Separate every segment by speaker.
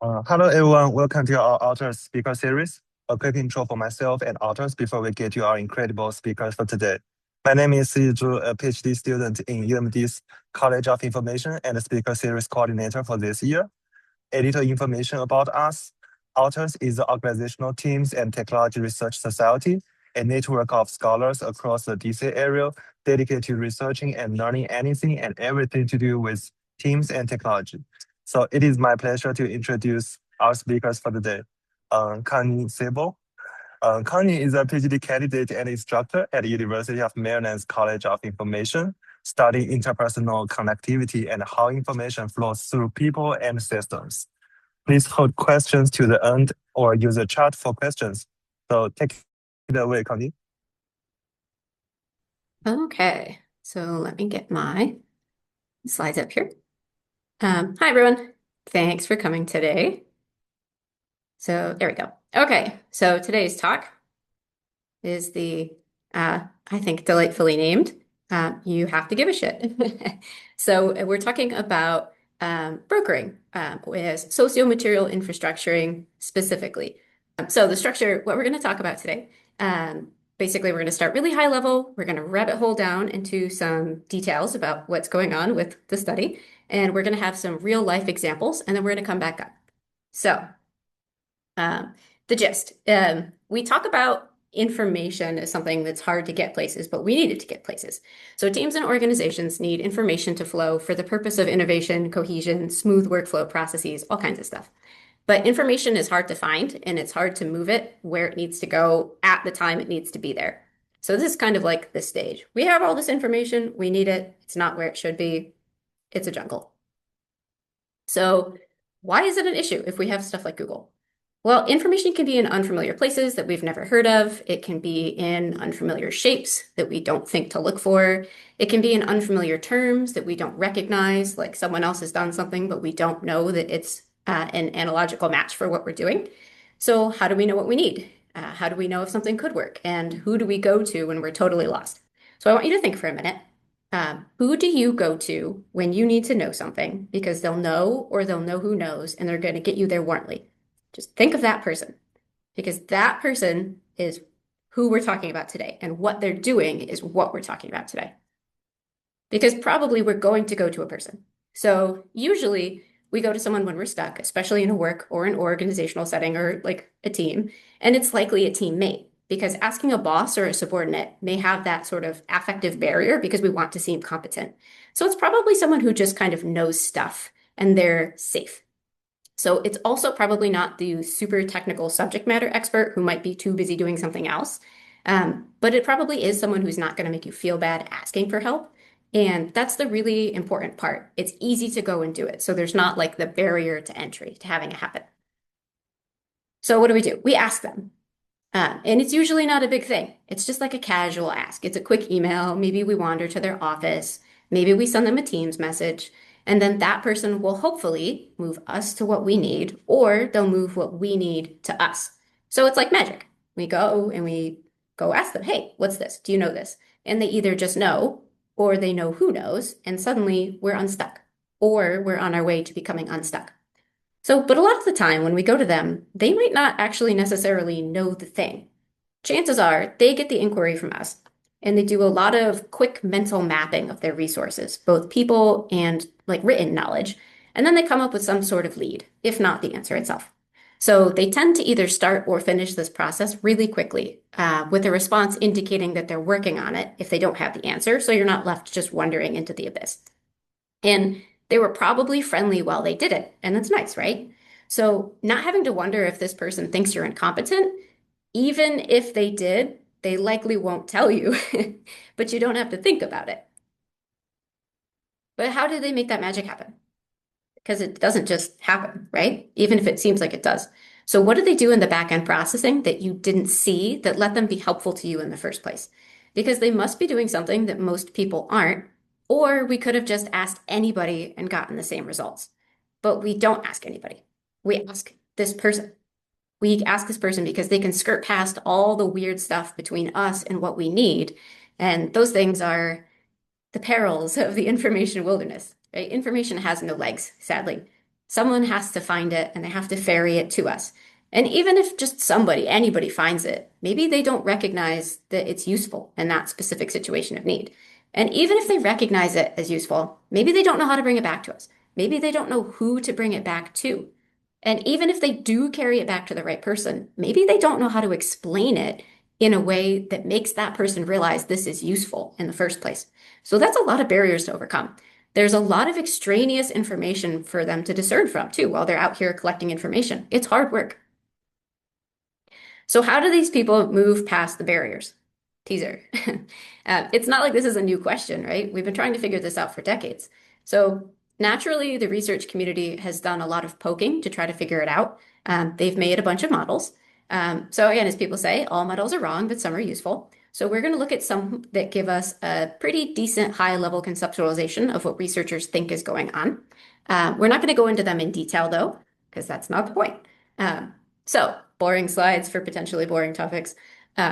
Speaker 1: Hello everyone, welcome to our author speaker series. A quick intro for myself and authors before we get to our incredible speakers for today. My name is Siju, a PhD student in UMD's College of Information and the speaker series coordinator for this year. A little information about us. Authors is the organizational teams and technology research society, a network of scholars across the DC area dedicated to researching and learning anything and everything to do with teams and technology. So it is my pleasure to introduce our speakers for the day. Connie Siebold. Connie is a PhD candidate and instructor at the University of Maryland's College of Information, studying interpersonal connectivity and how information flows through people and systems. Please hold questions to the end or use the chat for questions. So take it away, Connie.
Speaker 2: Okay, so let me get my slides up here. Hi, everyone. Thanks for coming today. So there we go. Okay, so today's talk is I think, delightfully named, You Have to Give a Shit. So we're talking about brokering with sociomaterial infrastructuring specifically. So the structure, what we're going to talk about today, basically, we're going to start really high level. We're going to rabbit hole down into some details about what's going on with the study. And we're going to have some real life examples, and then we're going to come back up. So the gist, we talk about information as something that's hard to get places, but we need it to get places. So teams and organizations need information to flow for the purpose of innovation, cohesion, smooth workflow processes, all kinds of stuff. But information is hard to find, and it's hard to move it where it needs to go at the time it needs to be there. So this is kind of like this stage. We have all this information, we need it, it's not where it should be, it's a jungle. So why is it an issue if we have stuff like Google? Well, information can be in unfamiliar places that we've never heard of. It can be in unfamiliar shapes that we don't think to look for. It can be in unfamiliar terms that we don't recognize, like someone else has done something, but we don't know that it's an analogical match for what we're doing. So how do we know what we need? How do we know if something could work? And who do we go to when we're totally lost? So I want you to think for a minute. Who do you go to when you need to know something? Because they'll know or they'll know who knows, and they're going to get you there warmly. Just think of that person, because that person is who we're talking about today, and what they're doing is what we're talking about today. Because probably we're going to go to a person. So usually we go to someone when we're stuck, especially in a work or an organizational setting or like a team, and it's likely a teammate, because asking a boss or a subordinate may have that sort of affective barrier because we want to seem competent. So it's probably someone who just kind of knows stuff and they're safe. So it's also probably not the super technical subject matter expert who might be too busy doing something else. But it probably is someone who's not going to make you feel bad asking for help. And that's the really important part. It's easy to go and do it. So there's not like the barrier to entry to having it happen. So what do? We ask them. And it's usually not a big thing. It's just like a casual ask. It's a quick email. Maybe we wander to their office. Maybe we send them a Teams message. And then that person will hopefully move us to what we need, or they'll move what we need to us. So it's like magic. We go and we go ask them, hey, what's this? Do you know this? And they either just know, or they know who knows, and suddenly we're unstuck, or we're on our way to becoming unstuck. So, but a lot of the time when we go to them, they might not actually necessarily know the thing. Chances are they get the inquiry from us, and they do a lot of quick mental mapping of their resources, both people and like written knowledge, and then they come up with some sort of lead, if not the answer itself. So they tend to either start or finish this process really quickly, with a response indicating that they're working on it if they don't have the answer, so you're not left just wandering into the abyss. And they were probably friendly while they did it, and that's nice, right? So not having to wonder if this person thinks you're incompetent, even if they did, they likely won't tell you, but you don't have to think about it. But how did they make that magic happen? Because it doesn't just happen, right? Even if it seems like it does. So what did they do in the back end processing that you didn't see that let them be helpful to you in the first place? Because they must be doing something that most people aren't, or we could have just asked anybody and gotten the same results. But we don't ask anybody. We ask this person. We ask this person because they can skirt past all the weird stuff between us and what we need. And those things are the perils of the information wilderness, right? Information has no legs, sadly. Someone has to find it and they have to ferry it to us. And even if just anybody finds it, maybe they don't recognize that it's useful in that specific situation of need. And even if they recognize it as useful, maybe they don't know how to bring it back to us. Maybe they don't know who to bring it back to. And even if they do carry it back to the right person, maybe they don't know how to explain it in a way that makes that person realize this is useful in the first place. So that's a lot of barriers to overcome. There's a lot of extraneous information for them to discern from too while they're out here collecting information. It's hard work. So how do these people move past the barriers? Teaser. It's not like this is a new question, right? We've been trying to figure this out for decades. So naturally, the research community has done a lot of poking to try to figure it out. They've made a bunch of models. So again, as people say, all models are wrong, but some are useful. So we're going to look at some that give us a pretty decent high-level conceptualization of what researchers think is going on. We're not going to go into them in detail, though, because that's not the point. So boring slides for potentially boring topics.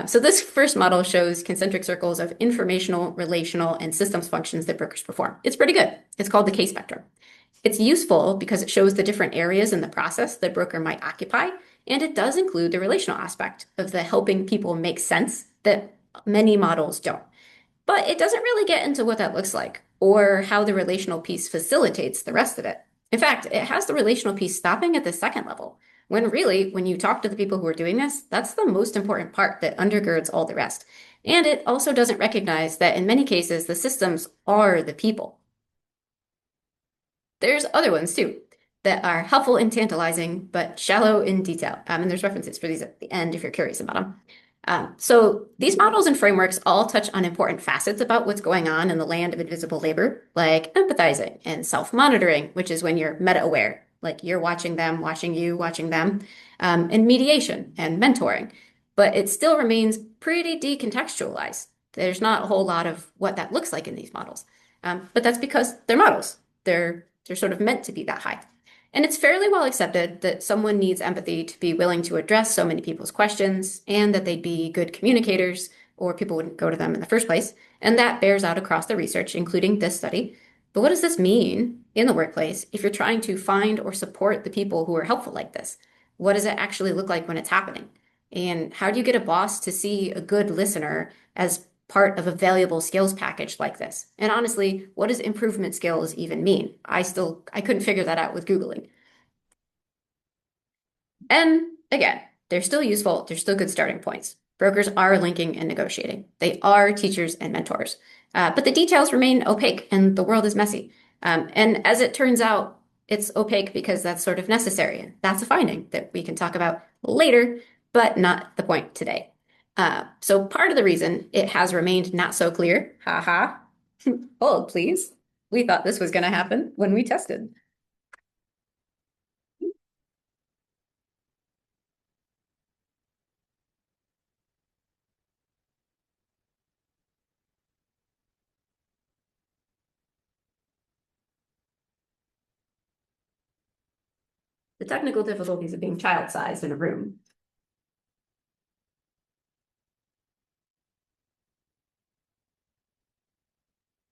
Speaker 2: So this first model shows concentric circles of informational, relational, and systems functions that brokers perform. It's pretty good. It's called the K-spectrum. It's useful because it shows the different areas in the process that broker might occupy, and it does include the relational aspect of the helping people make sense that many models don't. But it doesn't really get into what that looks like or how the relational piece facilitates the rest of it. In fact, it has the relational piece stopping at the second level, when really, when you talk to the people who are doing this, that's the most important part that undergirds all the rest. And it also doesn't recognize that in many cases, the systems are the people. There's other ones too that are helpful and tantalizing, but shallow in detail. And there's references for these at the end if you're curious about them. So these models and frameworks all touch on important facets about what's going on in the land of invisible labor, like empathizing and self-monitoring, which is when you're meta-aware, like you're watching them, watching you, watching them, and mediation and mentoring. But it still remains pretty decontextualized. There's not a whole lot of what that looks like in these models. But that's because they're models. They're sort of meant to be that high. And it's fairly well accepted that someone needs empathy to be willing to address so many people's questions and that they'd be good communicators or people wouldn't go to them in the first place. And that bears out across the research, including this study. But what does this mean in the workplace if you're trying to find or support the people who are helpful like this? What does it actually look like when it's happening? And how do you get a boss to see a good listener as part of a valuable skills package like this? And honestly, what does improvement skills even mean? I couldn't figure that out with Googling. And again, they're still useful. They're still good starting points. Brokers are linking and negotiating. They are teachers and mentors. But the details remain opaque and the world is messy. And as it turns out, it's opaque because that's sort of necessary. That's a finding that we can talk about later, but not the point today. So part of the reason it has remained not so clear, haha, hold please. We thought this was going to happen when we tested. The technical difficulties of being child-sized in a room.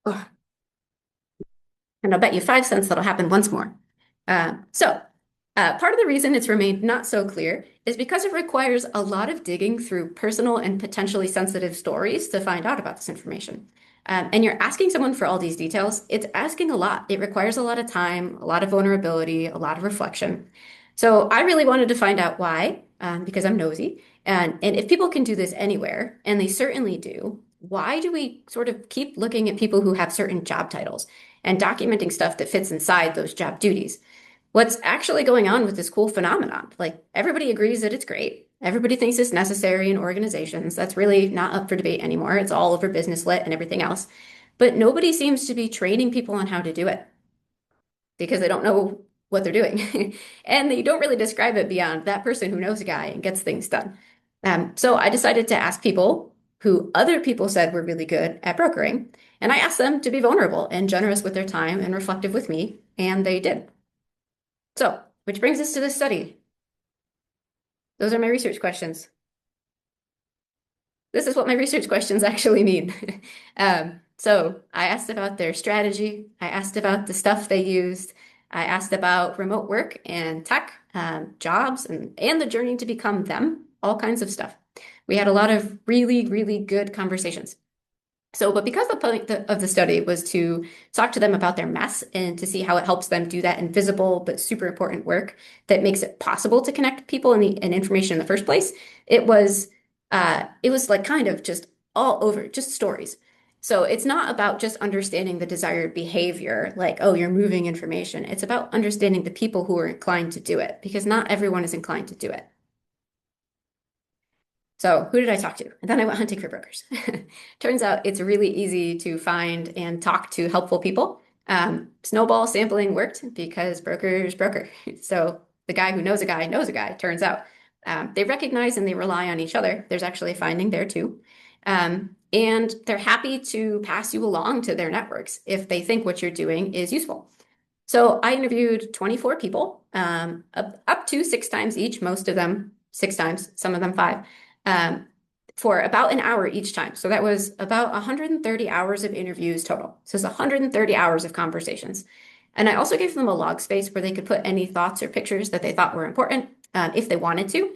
Speaker 2: Ugh. And I'll bet you 5 cents that'll happen once more. Part of the reason it's remained not so clear is because it requires a lot of digging through personal and potentially sensitive stories to find out about this information. And you're asking someone for all these details, it's asking a lot. It requires a lot of time, a lot of vulnerability, a lot of reflection. So I really wanted to find out why, because I'm nosy. And if people can do this anywhere, and they certainly do, why do we sort of keep looking at people who have certain job titles and documenting stuff that fits inside those job duties? What's actually going on with this cool phenomenon? Like everybody agrees that it's great. Everybody thinks it's necessary in organizations. That's really not up for debate anymore. It's all over business lit and everything else. But nobody seems to be training people on how to do it because they don't know what they're doing. And they don't really describe it beyond that person who knows a guy and gets things done. So I decided to ask people who other people said were really good at brokering. And I asked them to be vulnerable and generous with their time and reflective with me. And they did. So, which brings us to this study. Those are my research questions. This is what my research questions actually mean. So I asked about their strategy. I asked about the stuff they used. I asked about remote work and tech, jobs, and the journey to become them, all kinds of stuff. We had a lot of really, really good conversations. So, but because the point of the study was to talk to them about their mess and to see how it helps them do that invisible but super important work that makes it possible to connect people and information in the first place, it was like kind of just all over, just stories. So it's not about just understanding the desired behavior, like, oh, you're moving information. It's about understanding the people who are inclined to do it, because not everyone is inclined to do it. So who did I talk to? And then I went hunting for brokers. Turns out it's really easy to find and talk to helpful people. Snowball sampling worked because brokers broker. So the guy who knows a guy, turns out. They recognize and they rely on each other. There's actually a finding there too. And they're happy to pass you along to their networks if they think what you're doing is useful. So I interviewed 24 people, up to 6 times each, most of them 6 times, some of them 5, for about an hour each time. So that was about 130 hours of interviews total. So it's 130 hours of conversations. And I also gave them a log space where they could put any thoughts or pictures that they thought were important, if they wanted to.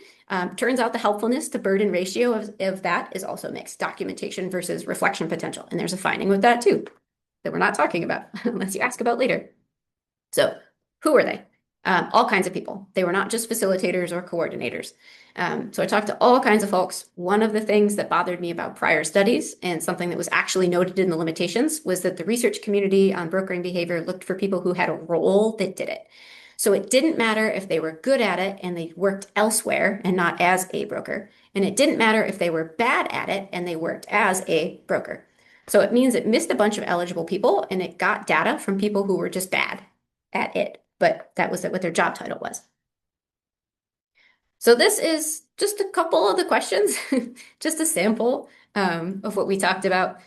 Speaker 2: Turns out the helpfulness to burden ratio of that is also mixed, documentation versus reflection potential. And there's a finding with that too, that we're not talking about unless you ask about later. So who were they? All kinds of people. They were not just facilitators or coordinators. So I talked to all kinds of folks. One of the things that bothered me about prior studies and something that was actually noted in the limitations was that the research community on brokering behavior looked for people who had a role that did it. So it didn't matter if they were good at it and they worked elsewhere and not as a broker. And it didn't matter if they were bad at it and they worked as a broker. So it means it missed a bunch of eligible people and it got data from people who were just bad at it, but that was what their job title was. So this is just a couple of the questions, just a sample of what we talked about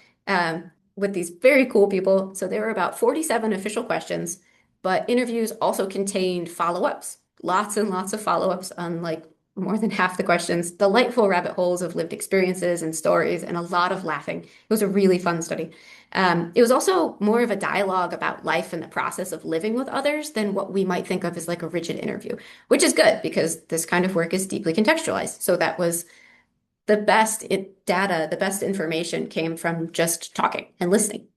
Speaker 2: with these very cool people. So there were about 47 official questions, but interviews also contained follow-ups, lots and lots of follow-ups on like more than half the questions, delightful rabbit holes of lived experiences and stories, and a lot of laughing. It was a really fun study. It was also more of a dialogue about life and the process of living with others than what we might think of as like a rigid interview, which is good because this kind of work is deeply contextualized. So that was the best data, the best information came from just talking and listening.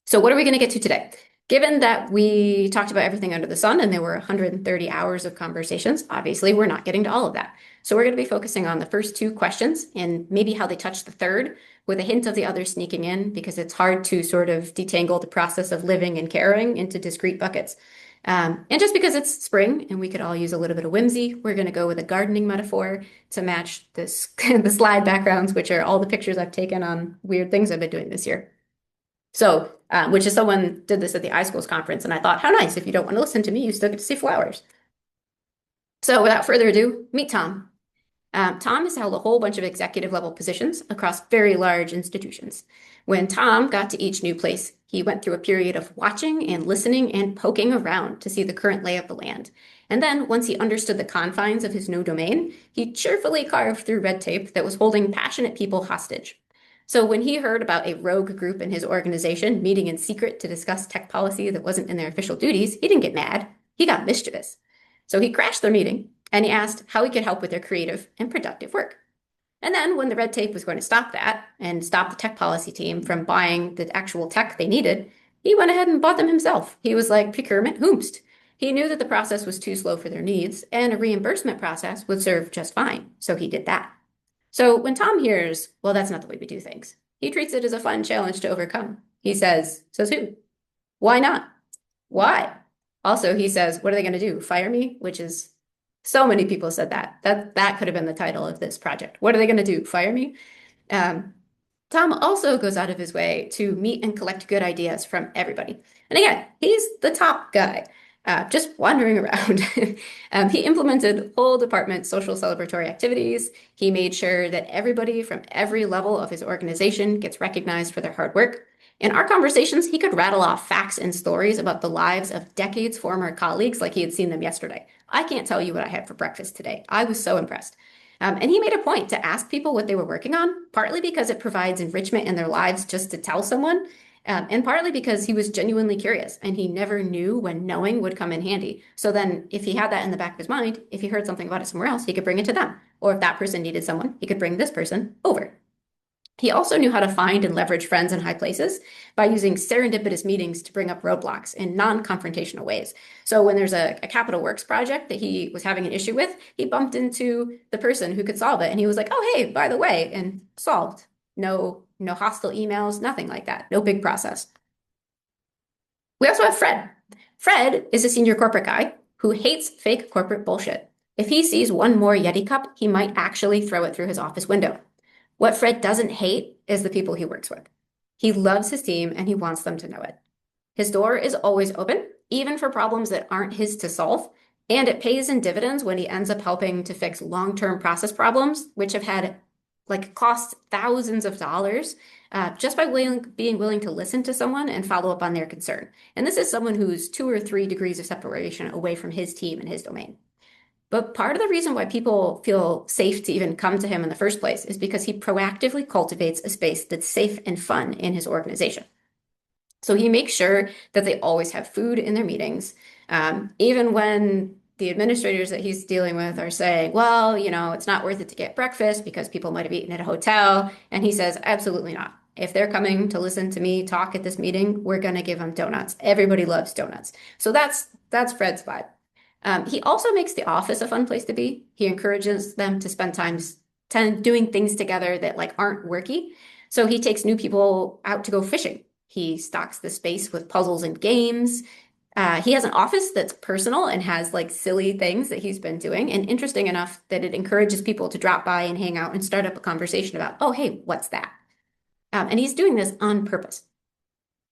Speaker 2: So what are we going to get to today? Given that we talked about everything under the sun and there were 130 hours of conversations, obviously we're not getting to all of that. So we're going to be focusing on the first 2 questions and maybe how they touch the third with a hint of the other sneaking in because it's hard to sort of detangle the process of living and caring into discrete buckets. And just because it's spring and we could all use a little bit of whimsy, we're going to go with a gardening metaphor to match this, the slide backgrounds, which are all the pictures I've taken on weird things I've been doing this year. So, which is someone did this at the iSchools conference, and I thought, how nice, if you don't want to listen to me, you still get to see flowers. So without further ado, meet Tom. Tom has held a whole bunch of executive level positions across very large institutions. When Tom got to each new place, he went through a period of watching and listening and poking around to see the current lay of the land. And then, once he understood the confines of his new domain, he cheerfully carved through red tape that was holding passionate people hostage. So when he heard about a rogue group in his organization meeting in secret to discuss tech policy that wasn't in their official duties, he didn't get mad. He got mischievous. So he crashed their meeting and he asked how he could help with their creative and productive work. And then when the red tape was going to stop that and stop the tech policy team from buying the actual tech they needed, he went ahead and bought them himself. He was like, procurement whomst. He knew that the process was too slow for their needs and a reimbursement process would serve just fine. So he did that. So when Tom hears, well, that's not the way we do things, he treats it as a fun challenge to overcome. He says, says who? Why not? Why? Also, he says, what are they going to do? Fire me? Which is, so many people said that. That could have been the title of this project. What are they going to do? Fire me? Tom also goes out of his way to meet and collect good ideas from everybody. And again, he's the top guy. Just wandering around. He implemented whole department social celebratory activities. He made sure that everybody from every level of his organization gets recognized for their hard work. In our conversations, he could rattle off facts and stories about the lives of decades former colleagues like he had seen them yesterday. I can't tell you what I had for breakfast today. I was so impressed. And he made a point to ask people what they were working on, partly because it provides enrichment in their lives just to tell someone, And partly because he was genuinely curious and he never knew when knowing would come in handy. So then, if he had that in the back of his mind, if he heard something about it somewhere else, he could bring it to them. Or if that person needed someone, he could bring this person over. He also knew how to find and leverage friends in high places by using serendipitous meetings to bring up roadblocks in non-confrontational ways. So when there's a capital works project that he was having an issue with, he bumped into the person who could solve it. And he was like, oh, hey, by the way, and solved. No hostile emails, nothing like that. No big process. We also have Fred. Fred is a senior corporate guy who hates fake corporate bullshit. If he sees one more Yeti cup, he might actually throw it through his office window. What Fred doesn't hate is the people he works with. He loves his team and he wants them to know it. His door is always open, even for problems that aren't his to solve, and it pays in dividends when he ends up helping to fix long-term process problems, which have had cost thousands of dollars just by being willing to listen to someone and follow up on their concern. And this is someone who's 2 or 3 degrees of separation away from his team and his domain. But part of the reason why people feel safe to even come to him in the first place is because he proactively cultivates a space that's safe and fun in his organization. So he makes sure that they always have food in their meetings, even when the administrators that he's dealing with are saying, well, it's not worth it to get breakfast because people might have eaten at a hotel. And he says, absolutely not. If they're coming to listen to me talk at this meeting, we're going to give them donuts. Everybody loves donuts. So that's Fred's vibe. He also makes the office a fun place to be. He encourages them to spend time doing things together that aren't worky. So he takes new people out to go fishing. He stocks the space with puzzles and games. He has an office that's personal and has silly things that he's been doing and interesting enough that it encourages people to drop by and hang out and start up a conversation about, oh, hey, what's that? And he's doing this on purpose.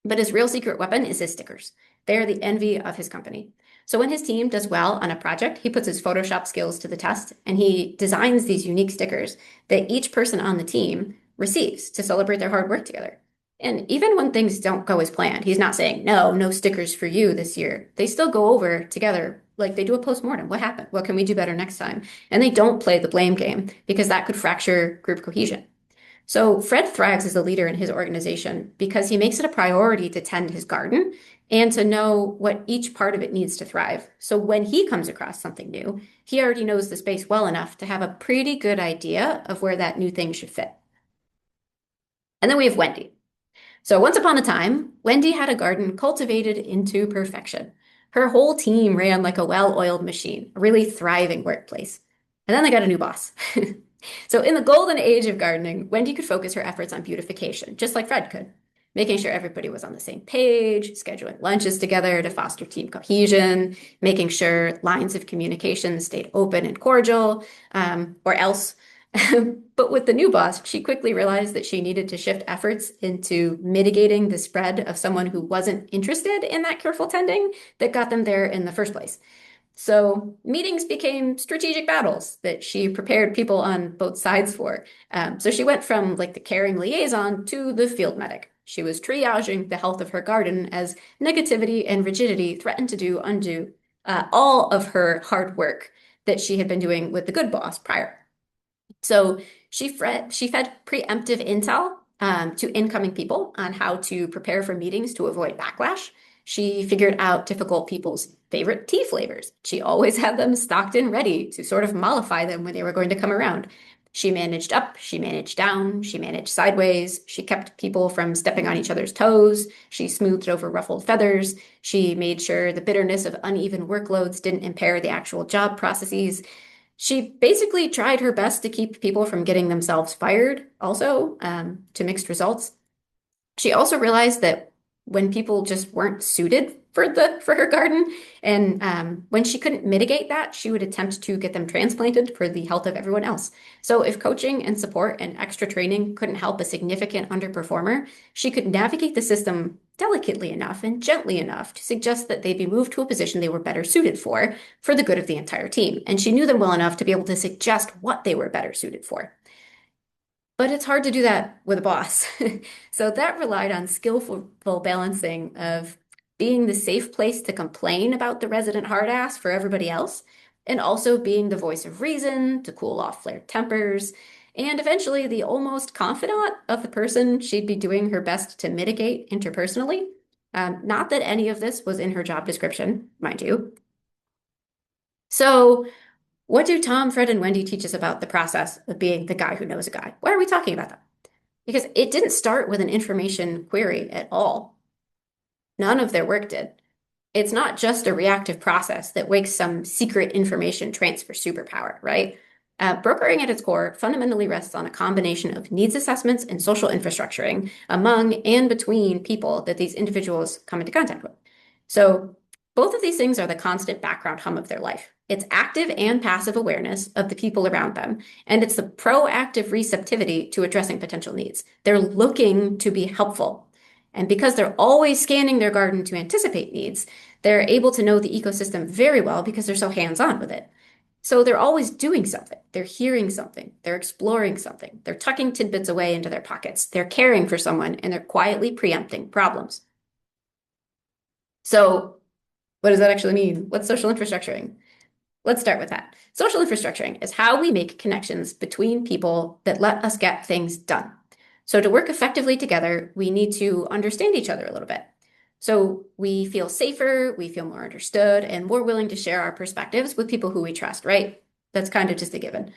Speaker 2: But his real secret weapon is his stickers. They are the envy of his company. So when his team does well on a project, he puts his Photoshop skills to the test and he designs these unique stickers that each person on the team receives to celebrate their hard work together. And even when things don't go as planned, he's not saying, no stickers for you this year. They still go over together, like they do a postmortem. What happened? What can we do better next time? And they don't play the blame game because that could fracture group cohesion. So Fred thrives as a leader in his organization because he makes it a priority to tend his garden and to know what each part of it needs to thrive. So when he comes across something new, he already knows the space well enough to have a pretty good idea of where that new thing should fit. And then we have Wendy. So once upon a time, Wendy had a garden cultivated into perfection. Her whole team ran like a well-oiled machine, a really thriving workplace. And then they got a new boss. So in the golden age of gardening, Wendy could focus her efforts on beautification, just like Fred could, making sure everybody was on the same page, scheduling lunches together to foster team cohesion, making sure lines of communication stayed open and cordial, or else. But with the new boss, she quickly realized that she needed to shift efforts into mitigating the spread of someone who wasn't interested in that careful tending that got them there in the first place. So meetings became strategic battles that she prepared people on both sides for. So she went from the caring liaison to the field medic. She was triaging the health of her garden as negativity and rigidity threatened to undo all of her hard work that she had been doing with the good boss prior. So she fed preemptive intel to incoming people on how to prepare for meetings to avoid backlash. She figured out difficult people's favorite tea flavors. She always had them stocked and ready to sort of mollify them when they were going to come around. She managed up, she managed down, she managed sideways. She kept people from stepping on each other's toes. She smoothed over ruffled feathers. She made sure the bitterness of uneven workloads didn't impair the actual job processes. She basically tried her best to keep people from getting themselves fired, also to mixed results. She also realized that when people just weren't suited for her garden, and when she couldn't mitigate that, she would attempt to get them transplanted for the health of everyone else. So if coaching and support and extra training couldn't help a significant underperformer, she could navigate the system delicately enough and gently enough to suggest that they be moved to a position they were better suited for the good of the entire team. And she knew them well enough to be able to suggest what they were better suited for. But it's hard to do that with a boss. So that relied on skillful balancing of being the safe place to complain about the resident hard ass for everybody else, and also being the voice of reason to cool off flared tempers. and eventually the almost confidant of the person she'd be doing her best to mitigate interpersonally. Not that any of this was in her job description, mind you. So, what do Tom, Fred, and Wendy teach us about the process of being the guy who knows a guy? Why are we talking about that? Because it didn't start with an information query at all. None of their work did. It's not just a reactive process that wakes some secret information transfer superpower, right? Brokering at its core fundamentally rests on a combination of needs assessments and social infrastructuring among and between people that these individuals come into contact with. So both of these things are the constant background hum of their life. It's active and passive awareness of the people around them, and it's the proactive receptivity to addressing potential needs. They're looking to be helpful. And because they're always scanning their garden to anticipate needs, they're able to know the ecosystem very well because they're so hands-on with it. So they're always doing something. They're hearing something. They're exploring something. They're tucking tidbits away into their pockets. They're caring for someone, and they're quietly preempting problems. So what does that actually mean? What's social infrastructuring? Let's start with that. Social infrastructuring is how we make connections between people that let us get things done. So to work effectively together, we need to understand each other a little bit. So we feel safer, we feel more understood, and more willing to share our perspectives with people who we trust, right? That's kind of just a given.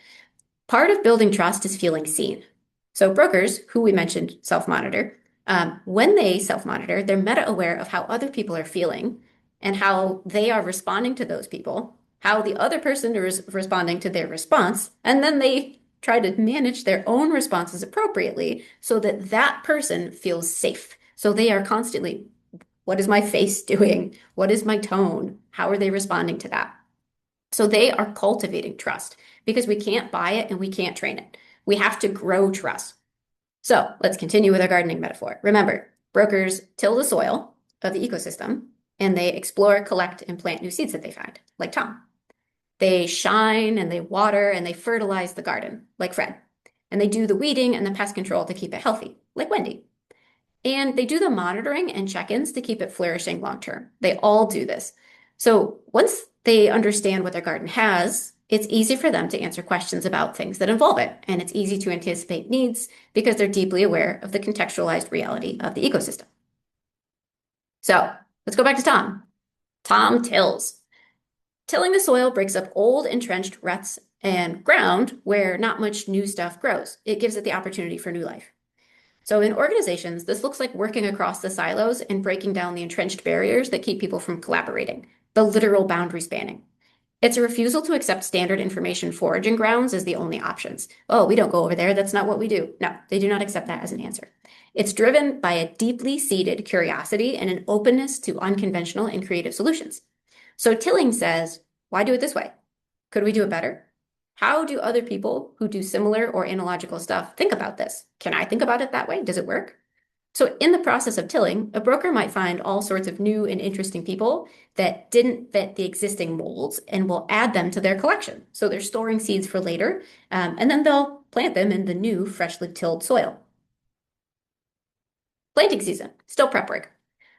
Speaker 2: Part of building trust is feeling seen. So brokers, who we mentioned self-monitor, when they self-monitor, they're meta-aware of how other people are feeling and how they are responding to those people, how the other person is responding to their response, and then they try to manage their own responses appropriately so that that person feels safe. So they are constantly, what is my face doing? What is my tone? How are they responding to that? So they are cultivating trust because we can't buy it and we can't train it. We have to grow trust. So let's continue with our gardening metaphor. Remember, brokers till the soil of the ecosystem and they explore, collect, and plant new seeds that they find, like Tom. They shine and they water and they fertilize the garden, like Fred. And they do the weeding and the pest control to keep it healthy, like Wendy. And they do the monitoring and check-ins to keep it flourishing long term. They all do this. So once they understand what their garden has, it's easy for them to answer questions about things that involve it. And it's easy to anticipate needs because they're deeply aware of the contextualized reality of the ecosystem. So let's go back to Tom. Tom tills. Tilling the soil breaks up old entrenched ruts and ground where not much new stuff grows. It gives it the opportunity for new life. So in organizations, this looks like working across the silos and breaking down the entrenched barriers that keep people from collaborating, the literal boundary spanning. It's a refusal to accept standard information foraging grounds as the only options. Oh, we don't go over there. That's not what we do. No, they do not accept that as an answer. It's driven by a deeply seated curiosity and an openness to unconventional and creative solutions. So Tilling says, why do it this way? Could we do it better? How do other people who do similar or analogical stuff think about this? Can I think about it that way? Does it work? So in the process of tilling, a broker might find all sorts of new and interesting people that didn't fit the existing molds and will add them to their collection. So they're storing seeds for later, and then they'll plant them in the new freshly tilled soil. Planting season, still prep work.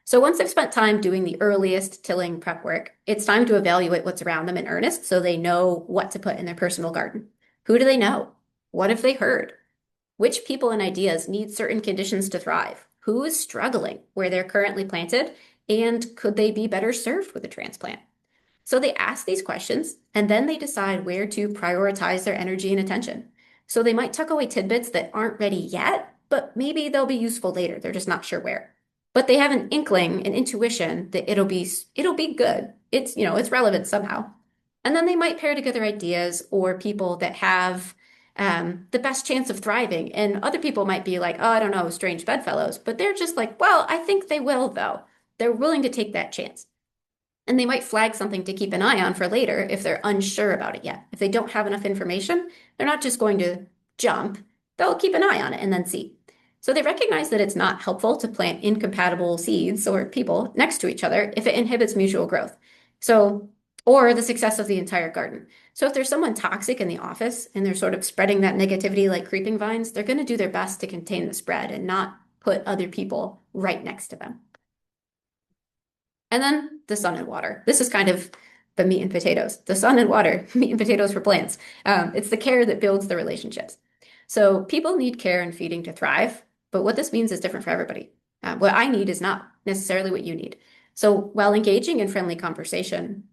Speaker 2: So once they've spent time doing the earliest tilling prep work, it's time to evaluate what's around them in earnest so they know what to put in their personal garden. Who do they know? What have they heard? Which people and ideas need certain conditions to thrive? Who is struggling where they're currently planted? And could they be better served with a transplant? So they ask these questions and then they decide where to prioritize their energy and attention. So they might tuck away tidbits that aren't ready yet, but maybe they'll be useful later. They're just not sure where. But they have an inkling, an intuition that it'll be good. It's relevant somehow. And then they might pair together ideas or people that have the best chance of thriving. And other people might be like, oh, I don't know, strange bedfellows. But they're just like, well, I think they will, though. They're willing to take that chance. And they might flag something to keep an eye on for later if they're unsure about it yet. If they don't have enough information, they're not just going to jump. They'll keep an eye on it and then see. So they recognize that it's not helpful to plant incompatible seeds or people next to each other if it inhibits mutual growth. Or the success of the entire garden. So if there's someone toxic in the office and they're sort of spreading that negativity like creeping vines, they're going to do their best to contain the spread and not put other people right next to them. And then the sun and water. This is kind of the meat and potatoes. The sun and water, meat and potatoes for plants. It's the care that builds the relationships. So people need care and feeding to thrive, but what this means is different for everybody. What I need is not necessarily what you need. So while engaging in friendly conversation,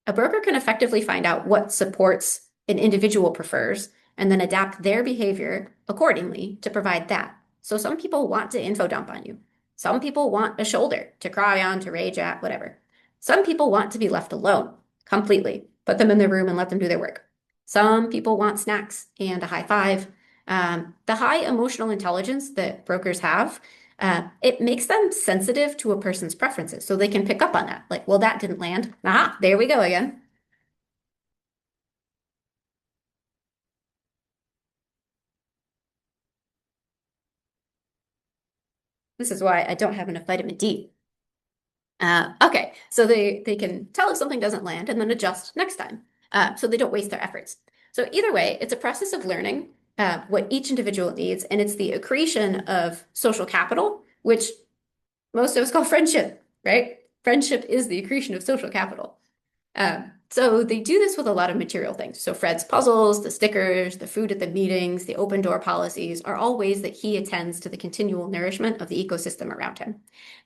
Speaker 2: a broker can effectively find out what supports an individual prefers and then adapt their behavior accordingly to provide that. So some people want to info dump on you. Some people want a shoulder to cry on, to rage at, whatever. Some people want to be left alone completely. Put them in their room and let them do their work. Some people want snacks and a high five. The high emotional intelligence that brokers have, it makes them sensitive to a person's preferences. So they can pick up on that. Like, well, that didn't land. Aha, there we go again. This is why I don't have enough vitamin D. Okay, so they can tell if something doesn't land and then adjust next time, so they don't waste their efforts. So either way, it's a process of learning what each individual needs, and it's the accretion of social capital, which most of us call friendship, right? Friendship is the accretion of social capital. So they do this with a lot of material things. So Fred's puzzles, the stickers, the food at the meetings, the open door policies are all ways that he attends to the continual nourishment of the ecosystem around him.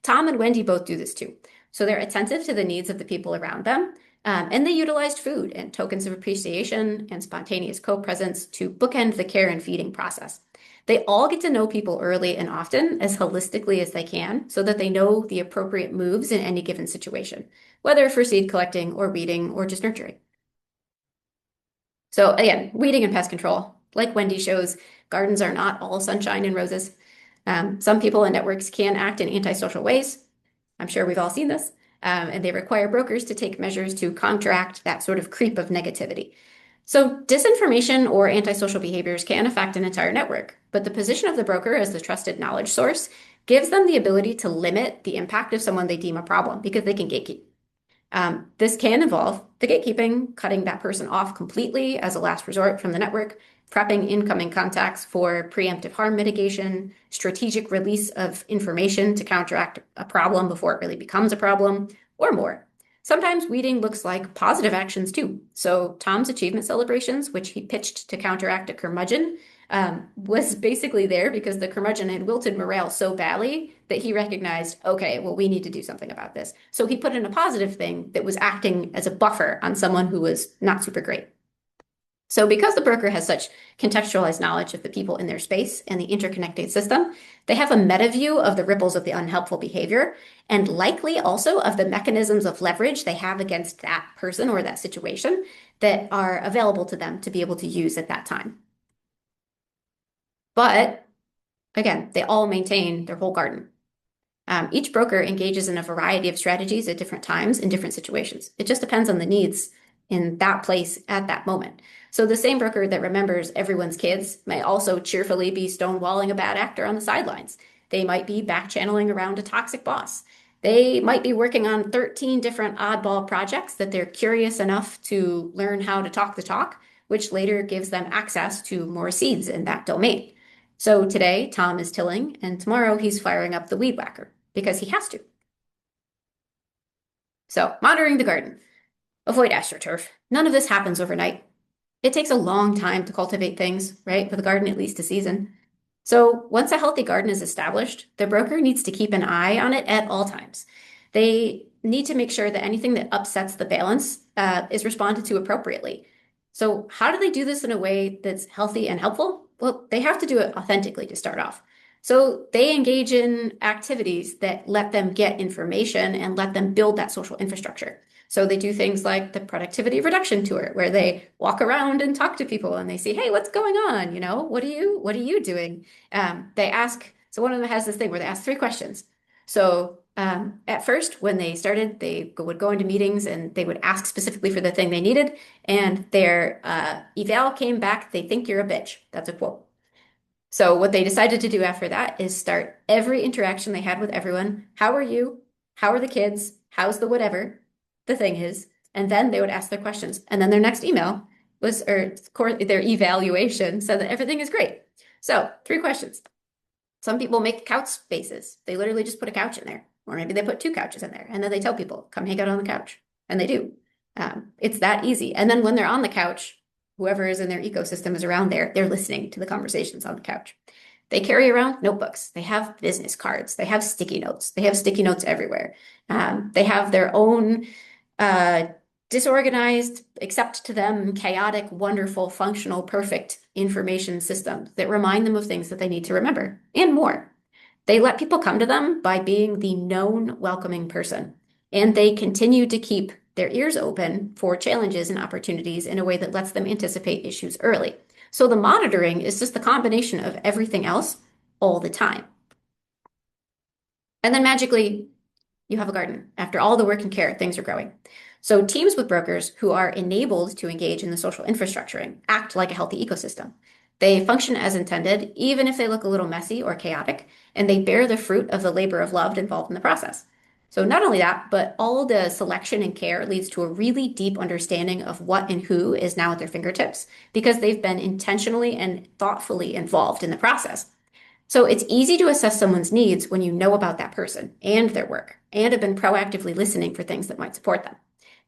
Speaker 2: Tom and Wendy both do this too. So they're attentive to the needs of the people around them. And they utilized food and tokens of appreciation and spontaneous co-presence to bookend the care and feeding process. They all get to know people early and often as holistically as they can so that they know the appropriate moves in any given situation, whether for seed collecting or weeding or just nurturing. So again, weeding and pest control. Like Wendy shows, gardens are not all sunshine and roses. Some people and networks can act in antisocial ways. I'm sure we've all seen this. And they require brokers to take measures to counteract that sort of creep of negativity. So disinformation or antisocial behaviors can affect an entire network, but the position of the broker as the trusted knowledge source gives them the ability to limit the impact of someone they deem a problem because they can gatekeep. This can involve the gatekeeping, cutting that person off completely as a last resort from the network, prepping incoming contacts for preemptive harm mitigation, strategic release of information to counteract a problem before it really becomes a problem, or more. Sometimes weeding looks like positive actions too. So Tom's achievement celebrations, which he pitched to counteract a curmudgeon, was basically there because the curmudgeon had wilted morale so badly that he recognized, okay, well, we need to do something about this. So he put in a positive thing that was acting as a buffer on someone who was not super great. So because the broker has such contextualized knowledge of the people in their space and the interconnected system, they have a meta view of the ripples of the unhelpful behavior and likely also of the mechanisms of leverage they have against that person or that situation that are available to them to be able to use at that time. But again, they all maintain their whole garden. Each broker engages in a variety of strategies at different times in different situations. It just depends on the needs in that place at that moment. So the same broker that remembers everyone's kids may also cheerfully be stonewalling a bad actor on the sidelines. They might be back channeling around a toxic boss. They might be working on 13 different oddball projects that they're curious enough to learn how to talk the talk, which later gives them access to more seeds in that domain. So today, Tom is tilling, and tomorrow he's firing up the weed whacker because he has to. So, monitoring the garden. Avoid astroturf. None of this happens overnight. It takes a long time to cultivate things, right? With a garden, at least a season. So once a healthy garden is established, the broker needs to keep an eye on it at all times. They need to make sure that anything that upsets the balance is responded to appropriately. So how do they do this in a way that's healthy and helpful? Well, they have to do it authentically to start off. So they engage in activities that let them get information and let them build that social infrastructure. So they do things like the productivity reduction tour, where they walk around and talk to people and they see, hey, what's going on? You know, what are you doing? They ask, so one of them has this thing where they ask 3 questions. So at first, when they started, they would go into meetings and they would ask specifically for the thing they needed. And their eval came back, they think you're a bitch. That's a quote. So what they decided to do after that is start every interaction they had with everyone. How are you? How are the kids? How's the whatever the thing is? And then they would ask their questions. And then their next email was, or their evaluation said that everything is great. So 3 questions. Some people make couch spaces. They literally just put a couch in there. Or maybe they put 2 couches in there. And then they tell people, come hang out on the couch. And they do. It's that easy. And then when they're on the couch, whoever is in their ecosystem is around there, they're listening to the conversations on the couch. They carry around notebooks. They have business cards. They have sticky notes. They have sticky notes everywhere. They have their own disorganized, except to them, chaotic, wonderful, functional, perfect information systems that remind them of things that they need to remember and more. They let people come to them by being the known, welcoming person. And they continue to keep their ears open for challenges and opportunities in a way that lets them anticipate issues early. So the monitoring is just the combination of everything else all the time. And then magically, you have a garden. After all the work and care, things are growing. So teams with brokers who are enabled to engage in the social infrastructuring act like a healthy ecosystem. They function as intended, even if they look a little messy or chaotic, and they bear the fruit of the labor of love involved in the process. So not only that, but all the selection and care leads to a really deep understanding of what and who is now at their fingertips because they've been intentionally and thoughtfully involved in the process. So it's easy to assess someone's needs when you know about that person and their work and have been proactively listening for things that might support them.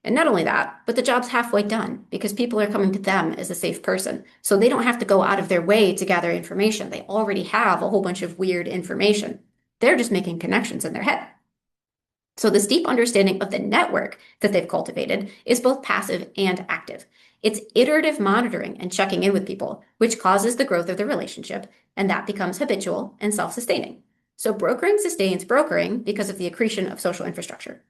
Speaker 2: And not only that, but the job's halfway done because people are coming to them as a safe person. So they don't have to go out of their way to gather information. They already have a whole bunch of weird information. They're just making connections in their head. So this deep understanding of the network that they've cultivated is both passive and active. It's iterative monitoring and checking in with people, which causes the growth of the relationship, and that becomes habitual and self-sustaining. So brokering sustains brokering because of the accretion of social infrastructure.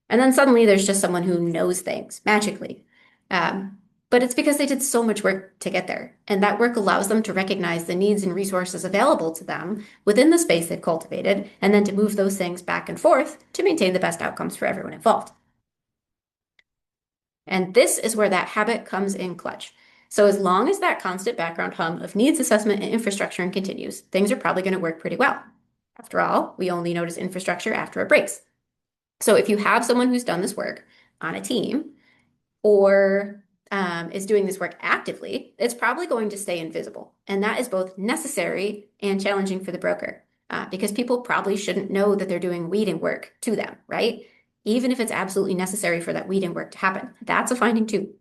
Speaker 2: And then suddenly there's just someone who knows things magically. But it's because they did so much work to get there. And that work allows them to recognize the needs and resources available to them within the space they've cultivated, and then to move those things back and forth to maintain the best outcomes for everyone involved. And this is where that habit comes in clutch. So as long as that constant background hum of needs assessment and infrastructure continues, things are probably going to work pretty well. After all, we only notice infrastructure after it breaks. So if you have someone who's done this work on a team or is doing this work actively, it's probably going to stay invisible. And that is both necessary and challenging for the broker because people probably shouldn't know that they're doing weeding work to them, right? Even if it's absolutely necessary for that weeding work to happen. That's a finding too.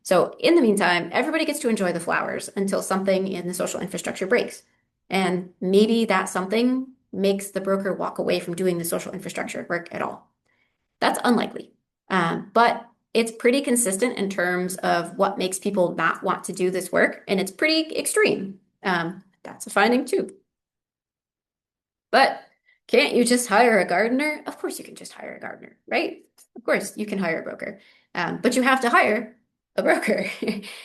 Speaker 2: So in the meantime, everybody gets to enjoy the flowers until something in the social infrastructure breaks. And maybe that something makes the broker walk away from doing the social infrastructure work at all. That's unlikely. But it's pretty consistent in terms of what makes people not want to do this work, and it's pretty extreme. That's a finding too. But can't you just hire a gardener? Of course you can just hire a gardener, right? Of course you can hire a broker. But you have to hire a broker,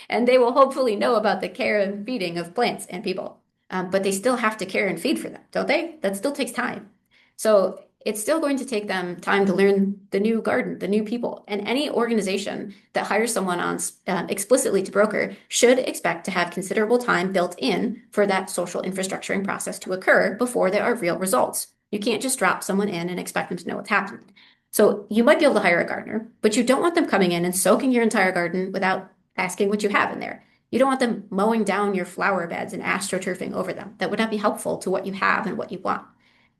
Speaker 2: and they will hopefully know about the care and feeding of plants and people. But they still have to care and feed for them, don't they? That still takes time. So it's still going to take them time to learn the new garden, the new people. And any organization that hires someone on explicitly to broker should expect to have considerable time built in for that social infrastructuring process to occur before there are real results. You can't just drop someone in and expect them to know what's happening. So you might be able to hire a gardener, but you don't want them coming in and soaking your entire garden without asking what you have in there. You don't want them mowing down your flower beds and astroturfing over them. That would not be helpful to what you have and what you want.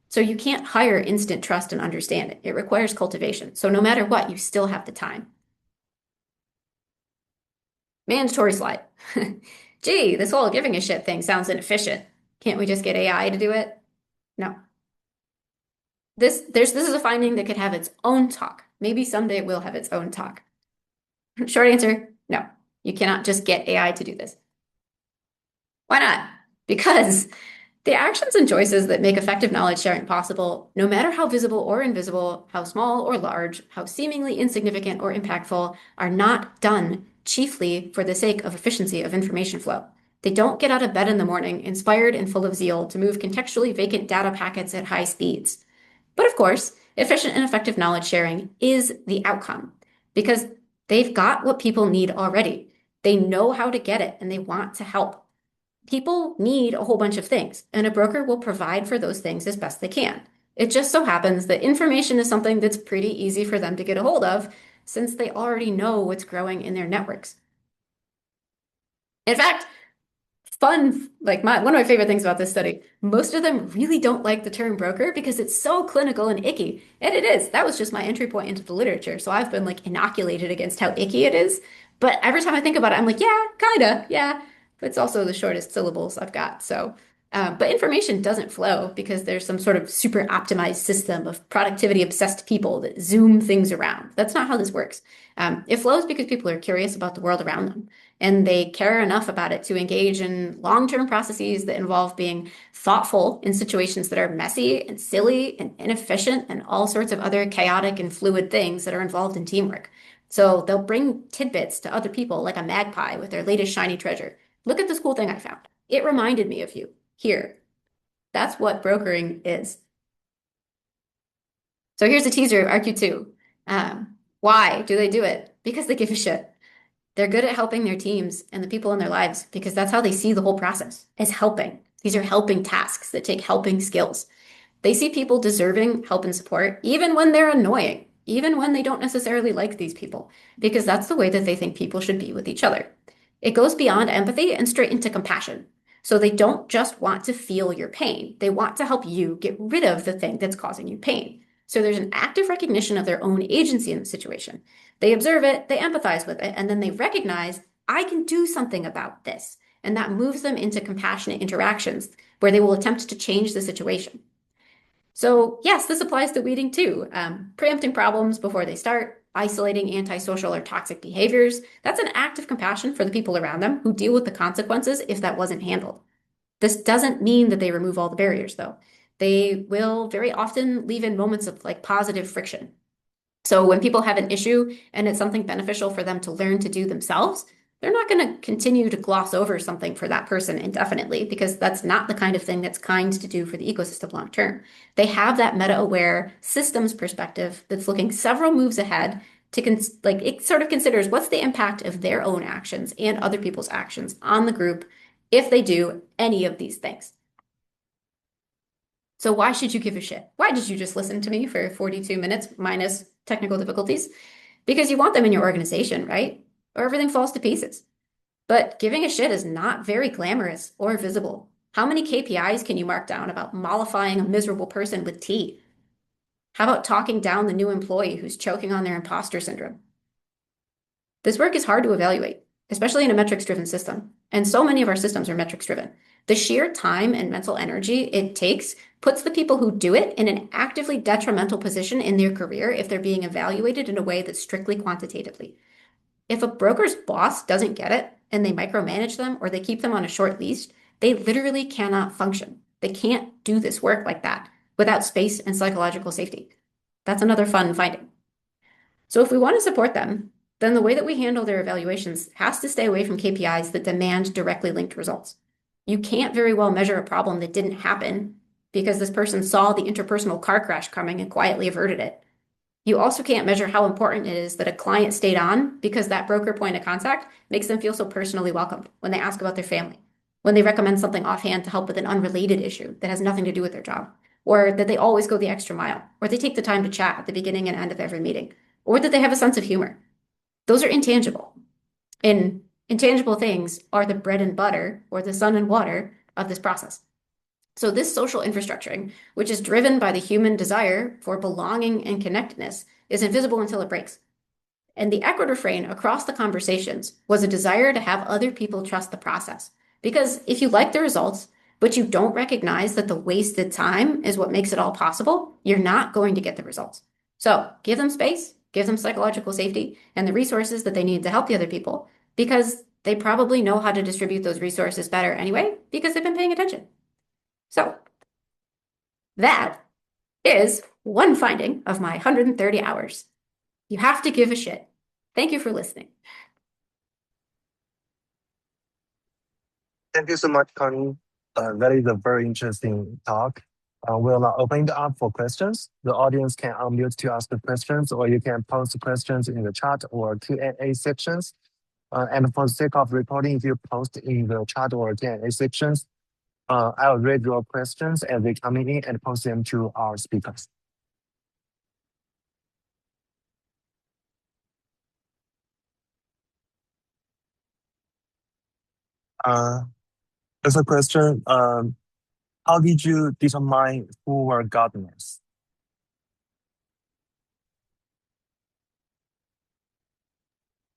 Speaker 2: So you can't hire instant trust and understanding. It requires cultivation. So no matter what, you still have the time. Mandatory slide. Gee, this whole giving a shit thing sounds inefficient. Can't we just get AI to do it? No. This is a finding that could have its own talk. Maybe someday it will have its own talk. Short answer, no. You cannot just get AI to do this. Why not? Because the actions and choices that make effective knowledge sharing possible, no matter how visible or invisible, how small or large, how seemingly insignificant or impactful, are not done chiefly for the sake of efficiency of information flow. They don't get out of bed in the morning inspired and full of zeal to move contextually vacant data packets at high speeds. But of course, efficient and effective knowledge sharing is the outcome because they've got what people need already. They know how to get it and they want to help. People need a whole bunch of things, and a broker will provide for those things as best they can. It just so happens that information is something that's pretty easy for them to get a hold of since they already know what's growing in their networks. In fact, one of my favorite things about this study, most of them really don't like the term broker because it's so clinical and icky. And it is. That was just my entry point into the literature. So I've been like inoculated against how icky it is. But every time I think about it, I'm like, yeah, kinda, yeah. But it's also the shortest syllables I've got. So, but information doesn't flow because there's some sort of super optimized system of productivity obsessed people that zoom things around. That's not how this works. It flows because people are curious about the world around them and they care enough about it to engage in long-term processes that involve being thoughtful in situations that are messy and silly and inefficient and all sorts of other chaotic and fluid things that are involved in teamwork. So they'll bring tidbits to other people like a magpie with their latest shiny treasure. Look at this cool thing I found. It reminded me of you. Here. That's what brokering is. So here's a teaser of RQ2. Why do they do it? Because they give a shit. They're good at helping their teams and the people in their lives because that's how they see the whole process, as helping. These are helping tasks that take helping skills. They see people deserving help and support, even when they're annoying, even when they don't necessarily like these people, because that's the way that they think people should be with each other. It goes beyond empathy and straight into compassion. So they don't just want to feel your pain, they want to help you get rid of the thing that's causing you pain. So there's an active recognition of their own agency in the situation. They observe it, they empathize with it, and then they recognize, I can do something about this. And that moves them into compassionate interactions where they will attempt to change the situation. So yes, this applies to weeding too. Preempting problems before they start, isolating antisocial or toxic behaviors. That's an act of compassion for the people around them who deal with the consequences if that wasn't handled. This doesn't mean that they remove all the barriers though. They will very often leave in moments of like positive friction. So when people have an issue and it's something beneficial for them to learn to do themselves, they're not going to continue to gloss over something for that person indefinitely because that's not the kind of thing that's kind to do for the ecosystem long term. They have that meta-aware systems perspective that's looking several moves ahead to like it sort of considers what's the impact of their own actions and other people's actions on the group if they do any of these things. So why should you give a shit? Why did you just listen to me for 42 minutes minus technical difficulties? Because you want them in your organization, right? Or everything falls to pieces. But giving a shit is not very glamorous or visible. How many KPIs can you mark down about mollifying a miserable person with tea? How about talking down the new employee who's choking on their imposter syndrome? This work is hard to evaluate, especially in a metrics-driven system. And so many of our systems are metrics-driven. The sheer time and mental energy it takes puts the people who do it in an actively detrimental position in their career if they're being evaluated in a way that's strictly quantitatively. If a broker's boss doesn't get it and they micromanage them or they keep them on a short leash, they literally cannot function. They can't do this work like that without space and psychological safety. That's another fun finding. So if we want to support them, then the way that we handle their evaluations has to stay away from KPIs that demand directly linked results. You can't very well measure a problem that didn't happen because this person saw the interpersonal car crash coming and quietly averted it. You also can't measure how important it is that a client stayed on because that broker point of contact makes them feel so personally welcomed when they ask about their family, when they recommend something offhand to help with an unrelated issue that has nothing to do with their job, or that they always go the extra mile, or they take the time to chat at the beginning and end of every meeting, or that they have a sense of humor. Those are intangible. And intangible things are the bread and butter or the sun and water of this process. So this social infrastructuring, which is driven by the human desire for belonging and connectedness, is invisible until it breaks. And the equity refrain across the conversations was a desire to have other people trust the process. Because if you like the results, but you don't recognize that the wasted time is what makes it all possible, you're not going to get the results. So give them space, give them psychological safety and the resources that they need to help the other people, because they probably know how to distribute those resources better anyway, because they've been paying attention. So that is one finding of my 130 hours. You have to give a shit. Thank you for listening.
Speaker 1: Thank you so much, Connie. That is a very interesting talk. We'll now open it up for questions. The audience can unmute to ask the questions, or you can post the questions in the chat or Q&A sections. And for the sake of recording, if you post in the chat or Q&A sections, I'll read your questions as they come in and post them to our speakers. There's a question. How did you determine who were gardeners?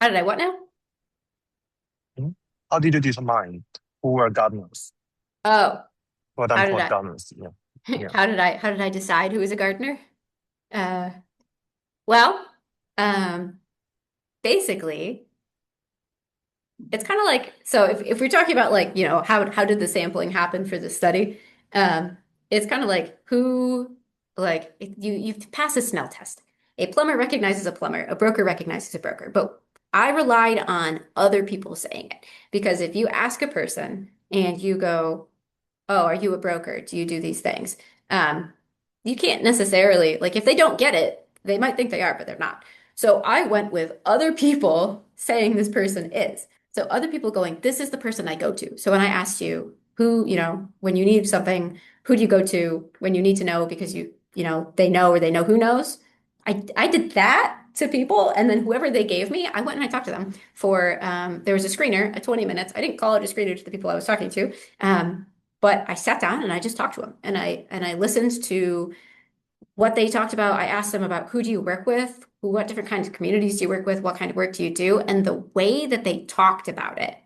Speaker 2: How did I what now?
Speaker 1: how did you determine who were gardeners,
Speaker 2: Oh,
Speaker 1: quote
Speaker 2: how did
Speaker 1: unquote
Speaker 2: I
Speaker 1: gardeners? Yeah. Yeah.
Speaker 2: how did I decide who is a gardener? Uh, well, um, basically, it's kind of like so if we're talking about like, how did the sampling happen for this study? Um, it's kind of like who like you pass a smell test. A plumber recognizes a plumber, a broker recognizes a broker. But I relied on other people saying it because if you ask a person and you go, oh, are you a broker? Do you do these things? Um, you can't necessarily, like, if they don't get it, they might think they are, but they're not. So I went with other people saying this person is. So other people going, this is the person I go to. So when I asked you who, when you need something, who do you go to when you need to know because they know or they know who knows? I did that to people, and then whoever they gave me, I went and I talked to them for there was a screener at 20 minutes. I didn't call it a screener to the people I was talking to. But I sat down and I just talked to them and I listened to what they talked about. I asked them about who do you work with? What different kinds of communities do you work with? What kind of work do you do? And the way that they talked about it,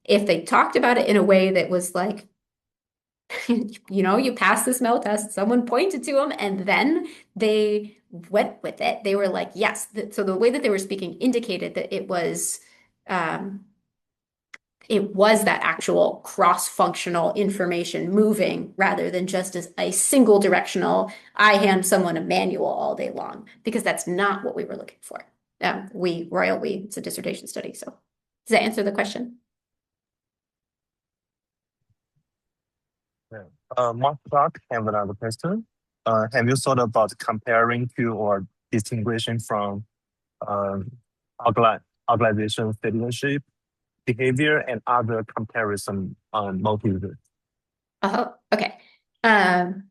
Speaker 2: if they talked about it in a way that was like, you passed the smell test, someone pointed to them, and then they went with it. They were like, yes. So the way that they were speaking indicated that um, it was that actual cross-functional information moving rather than just as a single directional, I hand someone a manual all day long, because that's not what we were looking for. It's a dissertation study. So does that answer the question?
Speaker 1: Yeah. Mark Clark have another question. Have you thought about comparing to or distinguishing from um, organization citizenship, behavior, and other comparison motives?
Speaker 2: Oh, okay. Um,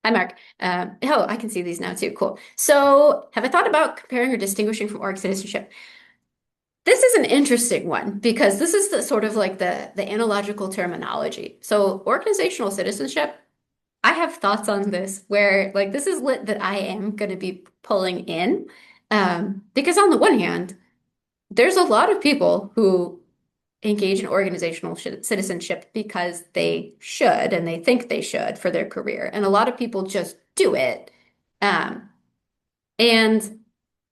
Speaker 2: Hi, Mark. Oh, I can see these now too. Cool. So have I thought about comparing or distinguishing from org citizenship? This is an interesting one because this is the sort of like the analogical terminology. So organizational citizenship, I have thoughts on this where like this is lit that I am going to be pulling in. Because on the one hand, there's a lot of people who engage in organizational citizenship because they should and they think they should for their career. And a lot of people just do it. Um, and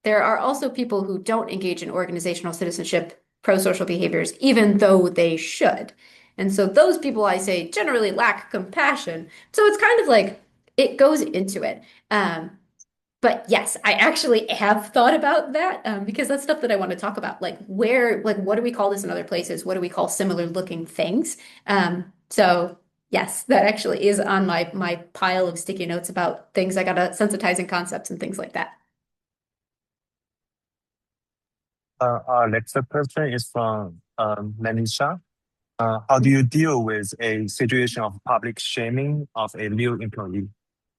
Speaker 2: there are also people who don't engage in organizational citizenship, pro-social behaviors, even though they should. And so those people, I say, generally lack compassion. So it's kind of like it goes into it. But yes, I actually have thought about that because that's stuff that I want to talk about. Like what do we call this in other places? What do we call similar looking things? So yes, that actually is on my pile of sticky notes about things I gotta sensitizing concepts and things like that.
Speaker 1: Our next question is from Manisha. How do you deal with a situation of public shaming of a new employee?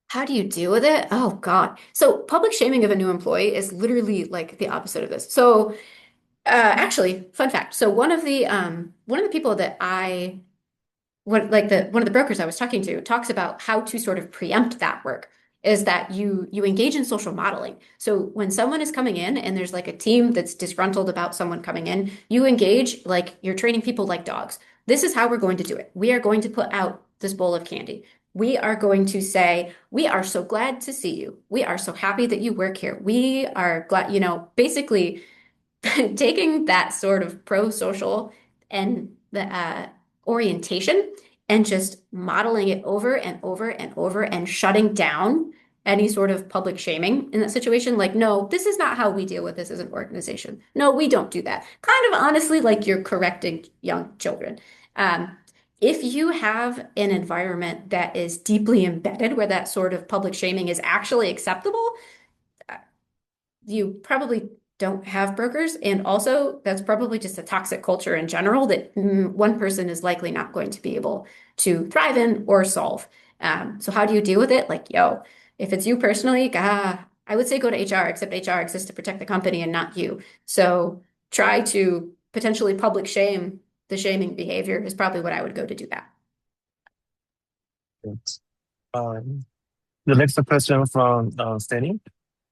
Speaker 2: How do you deal with it? Oh God. So public shaming of a new employee is literally like the opposite of this. So actually, fun fact. So one of the people that I what like the one of the brokers I was talking to talks about how to sort of preempt that work is that you engage in social modeling. So when someone is coming in and there's like a team that's disgruntled about someone coming in, you engage like you're training people like dogs. This is how we're going to do it. We are going to put out this bowl of candy. We are going to say, we are so glad to see you. We are so happy that you work here. We are glad, basically taking that sort of pro-social and the orientation and just modeling it over and over and over and shutting down any sort of public shaming in that situation. Like, no, this is not how we deal with this as an organization. No, we don't do that. Kind of honestly, like you're correcting young children. Um, if you have an environment that is deeply embedded where that sort of public shaming is actually acceptable, you probably don't have brokers. And also, that's probably just a toxic culture in general that one person is likely not going to be able to thrive in or solve. So, how do you deal with it? Like, yo, if it's you personally, I would say go to HR, except HR exists to protect the company and not you. So, try to potentially public shame the shaming behavior is probably what I would go to do that.
Speaker 1: Um, the next question from Stanley,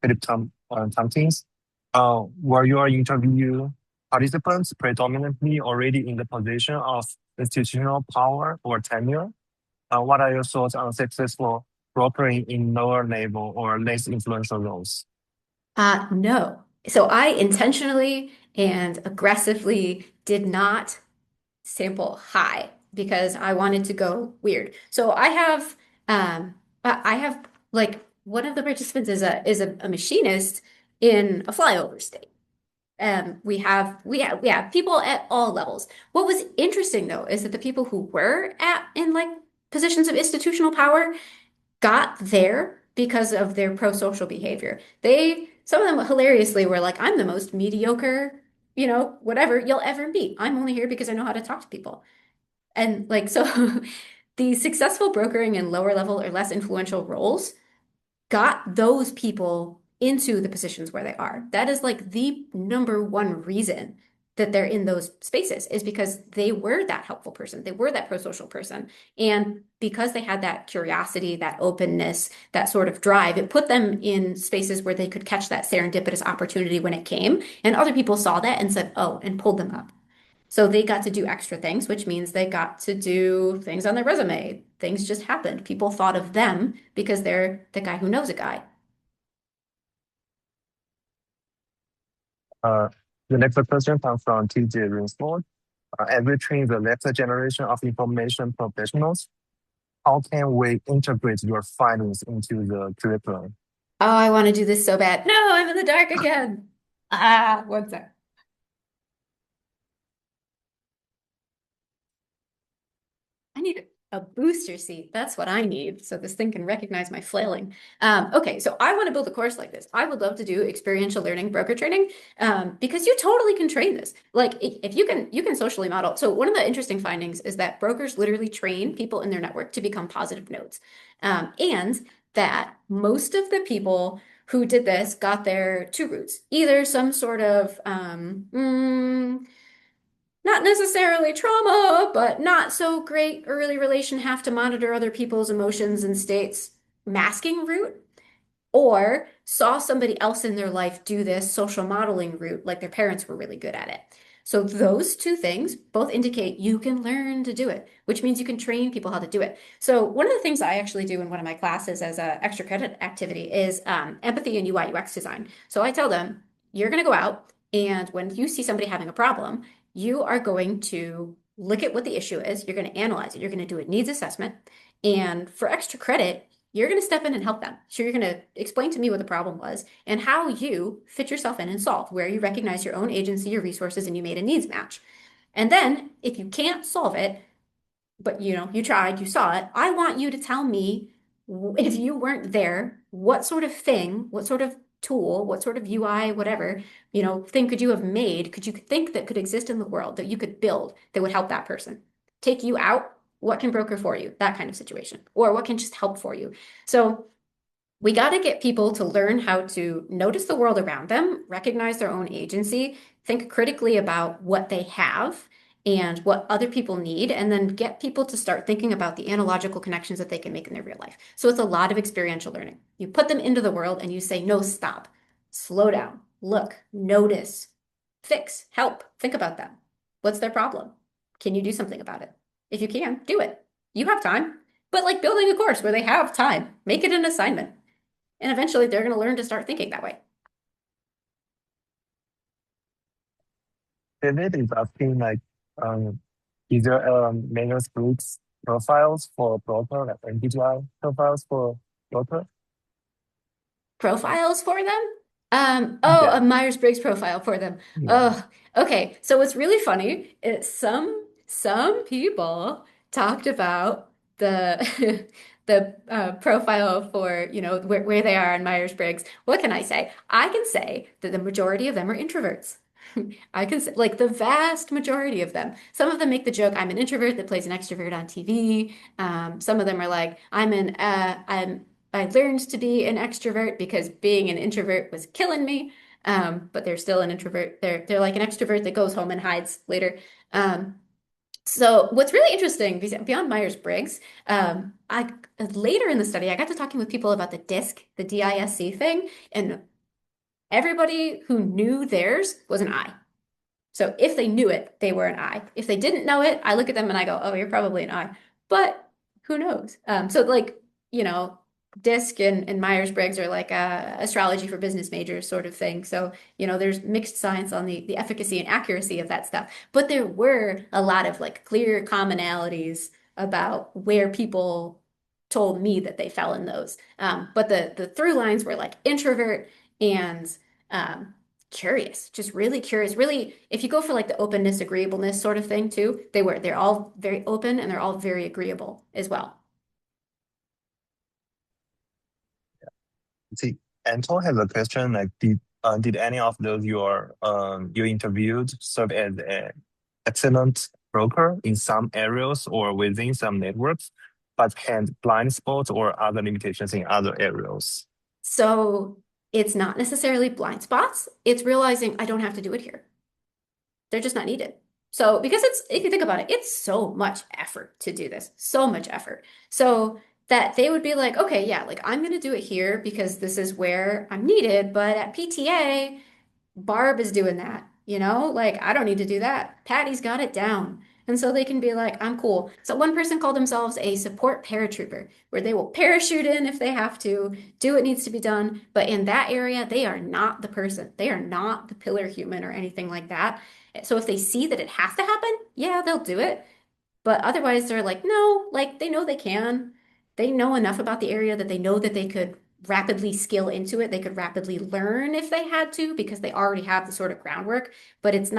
Speaker 1: Philip Tompkins. Were your interview participants predominantly already in the position of institutional power or tenure? What are your thoughts on successful brokering in lower level or less influential roles?
Speaker 2: No. So I intentionally and aggressively did not sample high because I wanted to go weird. So I have like one of the participants is a machinist in a flyover state. We have people at all levels. What was interesting though is that the people who were at in like positions of institutional power got there because of their pro-social behavior. Some of them hilariously were like, I'm the most mediocre, whatever you'll ever meet. I'm only here because I know how to talk to people. And like, so the successful brokering in lower level or less influential roles got those people into the positions where they are. That is like the number one reason that they're in those spaces is because they were that helpful person. They were that pro-social person. And because they had that curiosity, that openness, that sort of drive, it put them in spaces where they could catch that serendipitous opportunity when it came. And other people saw that and said, oh, and pulled them up. So they got to do extra things, which means they got to do things on their resume. Things just happened. People thought of them because they're the guy who knows a guy.
Speaker 1: Uh, the next question comes from TJ Rinsford. As we train the next generation of information professionals, how can we integrate your findings into the curriculum?
Speaker 2: Oh, I want to do this so bad. No, I'm in the dark again. One sec. I need a booster seat. That's what I need. So this thing can recognize my flailing. Okay, so I want to build a course like this. I would love to do experiential learning broker training because you totally can train this. Like if you can socially model. So one of the interesting findings is that brokers literally train people in their network to become positive nodes. And that most of the people who did this got their two routes, either some sort of not necessarily trauma, but not so great early relation, have to monitor other people's emotions and states masking route, or saw somebody else in their life do this social modeling route, like their parents were really good at it. So those two things both indicate you can learn to do it, which means you can train people how to do it. So one of the things I actually do in one of my classes as an extra credit activity is empathy and UI UX design. So I tell them, you're going to go out and when you see somebody having a problem, you are going to look at what the issue is. You're going to analyze it. You're going to do a needs assessment. And for extra credit, you're going to step in and help them. So you're going to explain to me what the problem was and how you fit yourself in and solve, where you recognize your own agency, your resources, and you made a needs match. And then if you can't solve it, but you tried, you saw it, I want you to tell me if you weren't there, what sort of thing, what sort of tool, what sort of UI, whatever, thing could you have made, could you think that could exist in the world that you could build that would help that person? Take you out, what can broker for you? That kind of situation. Or what can just help for you? So we got to get people to learn how to notice the world around them, recognize their own agency, think critically about what they have and what other people need, and then get people to start thinking about the analogical connections that they can make in their real life. So it's a lot of experiential learning. You put them into the world and you say, no, stop, slow down, look, notice, fix, help, think about them. What's their problem? Can you do something about it? If you can, do it. You have time. But like building a course where they have time, make it an assignment. And eventually they're going to learn to start thinking that way.
Speaker 1: David is asking like, um, is there Myers-Briggs profiles for broker, like MBTI profiles for broker?
Speaker 2: Profiles for them? A
Speaker 1: Yeah,
Speaker 2: Myers-Briggs profile for them.
Speaker 1: yeah.
Speaker 2: Oh, okay. So what's really funny is some people talked about the the profile for, where they are in Myers-Briggs. What can I say? I can say that the majority of them are introverts. I can say, like the vast majority of them. Some of them make the joke, I'm an introvert that plays an extrovert on TV. Some of them are like, I learned to be an extrovert because being an introvert was killing me. But they're still an introvert. They're like an extrovert that goes home and hides later. So what's really interesting beyond Myers-Briggs, I later in the study I got to talking with people about the DISC, the DISC thing, and everybody who knew theirs was an I. So if they knew it, they were an I. If they didn't know it, I look at them and I go, oh, you're probably an I. But who knows? So like, DISC and Myers-Briggs are like astrology for business majors sort of thing. So, there's mixed science on the efficacy and accuracy of that stuff. But there were a lot of like clear commonalities about where people told me that they fell in those. But the through lines were like introvert and um, curious, just really curious. Really, if you go for like the openness, agreeableness sort of thing too, they're all very open and they're all very agreeable as well.
Speaker 1: See, Anton has a question like, did any of those you interviewed serve as an excellent broker in some areas or within some networks, but had blind spots or other limitations in other areas?
Speaker 2: So it's not necessarily blind spots. It's realizing I don't have to do it here. They're just not needed. So because if you think about it, it's so much effort to do this, so much effort. So that they would be like, okay, yeah, like I'm going to do it here because this is where I'm needed. But at PTA, Barb is doing that, Like I don't need to do that. Patty's got it down. And so they can be like, I'm cool. So one person called themselves a support paratrooper, where they will parachute in if they have to, do what needs to be done. But in that area, they are not the person. They are not the pillar human or anything like that. So if they see that it has to happen, yeah, they'll do it. But otherwise, they're like, no, like they know they can. They know enough about the area that they know that they could rapidly skill into it. They could rapidly learn if they had to because they already have the sort of groundwork, but it's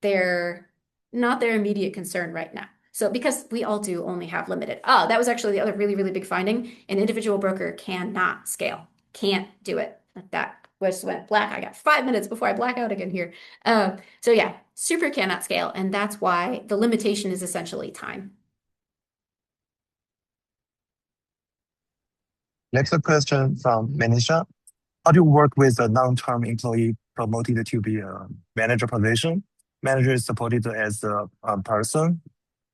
Speaker 2: their not their immediate concern right now. So because we all do only have limited. Oh, that was actually the other really, really big finding. An individual broker cannot scale. Can't do it. That just went black. I got 5 minutes before I black out again here. So yeah, super cannot scale, and that's why the limitation is essentially time.
Speaker 1: Next question from Manisha. How do you work with a long-term employee promoted to be a manager position? Manager is supported as a person,